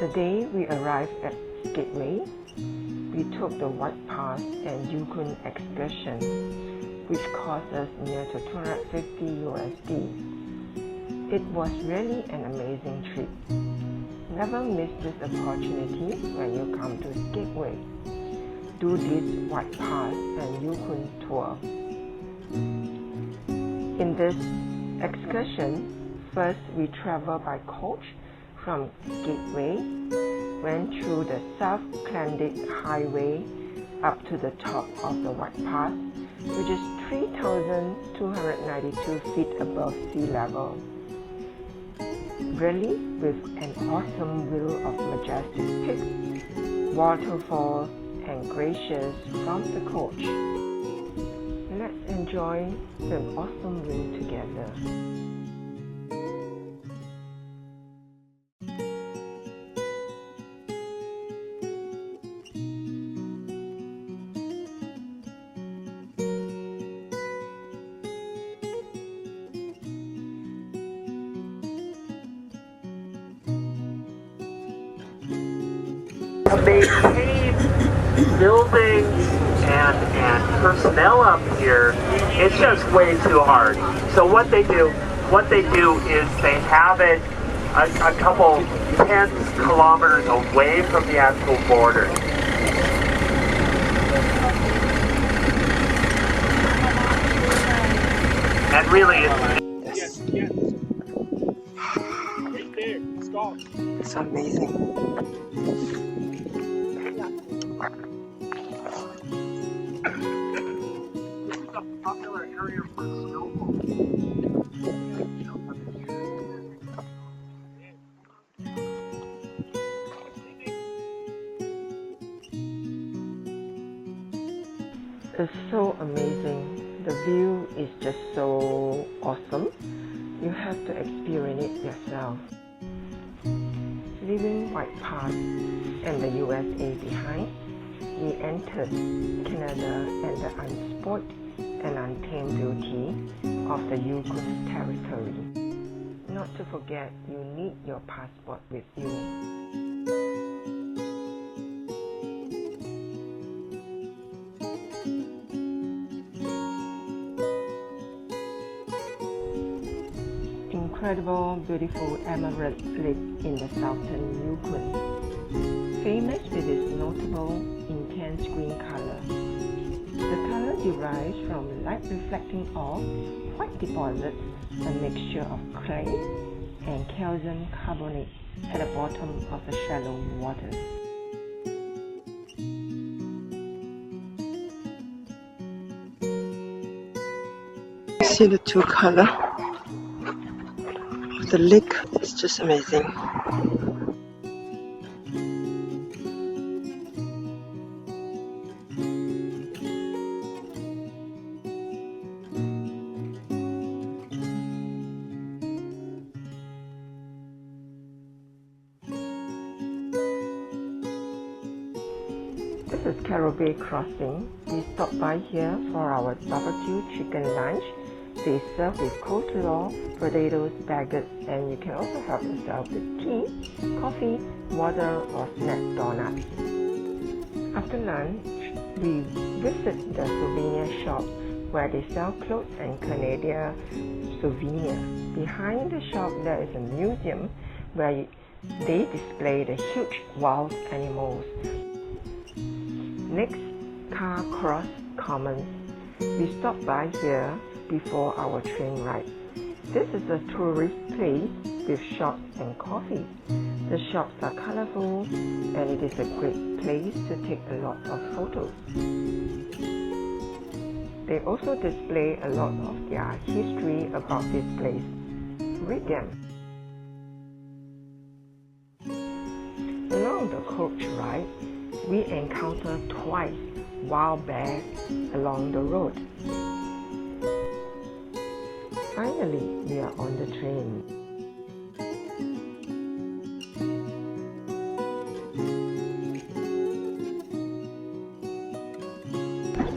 The day we arrived at Skagway, we took the WhitePass&YukoRoute excursion, which cost us near to $250 USD. It was really an amazing trip. Never miss this opportunity when you come to Skagway. Do this WhitePass&YukoRoute tour. In this excursion, first we traveled by coach from Skagway, went through the South Klondike Highway up to the top of the WhitePass, which is 3,292 feet above sea level. Really with an awesome view of majestic peaks, waterfalls and glaciers from the coach. Let's enjoy the awesome view together. Maintain buildings and personnel up here, it's just way too hard. So what they do is they have it a couple tens kilometers away from the actual border. And really Yes. Right there, stop. It's amazing. Popular area for snowball. It's so amazing. The view is just so awesome. You have to experience it yourself. Leaving WhitePass and the USA behind, we entered Canada and the unspoiled and untamed beauty of the Yukon territory. Not to forget, you need your passport with you. Incredible, beautiful emerald lake in the southern Yukon, famous with its notable, intense green color. The color derives from light reflecting off white deposits, a mixture of clay and calcium carbonate at the bottom of the shallow water. See the two colors. The lake is just amazing. This is Skagway Crossing. We stopped by here for our barbecue chicken lunch. They serve with coleslaw, potatoes, baguettes, and you can also help yourself with tea, coffee, water, or snack donuts. After lunch, we visit the souvenir shop where they sell clothes and Canadian souvenirs. Behind the shop, there is a museum where they display the huge wild animals. Next, Car Cross Commons. We stopped by here before our train ride. This is a tourist place with shops and coffee. The shops are colorful and it is a great place to take a lot of photos. They also display a lot of their history about this place. Read them. Along the coach ride, we encountered twice wild bears along the road. Finally, we are on the train.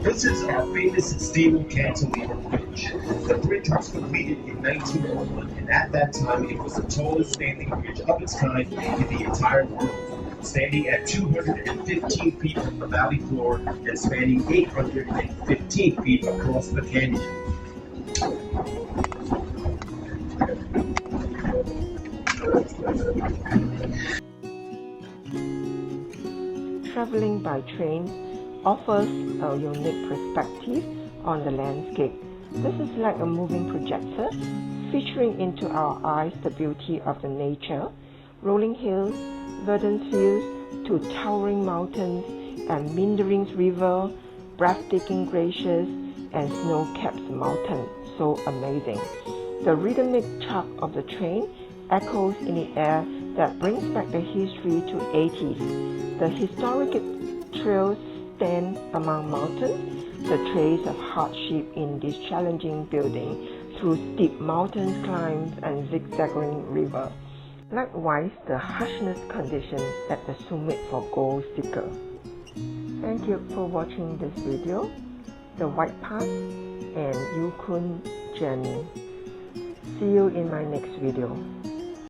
This is our famous steel cantilever bridge. The bridge was completed in 1901 and at that time it was the tallest standing bridge of its kind in the entire world, standing at 215 feet from the valley floor and spanning 815 feet across the canyon. Traveling by train offers a unique perspective on the landscape. This is like a moving projector, featuring into our eyes the beauty of the nature, rolling hills, verdant fields, to towering mountains and meandering river, breathtaking glaciers, and snow-capped mountains. So amazing. The rhythmic chug of the train echoes in the air that brings back the history to 80s. The historic trails stand among mountains, the trace of hardship in this challenging building through steep mountain climbs and zig-zagging river. Likewise, the harshness condition at the summit for goal seeker. Thank you for watching this video, the WhitePass and Yukon journey. See you in my next video.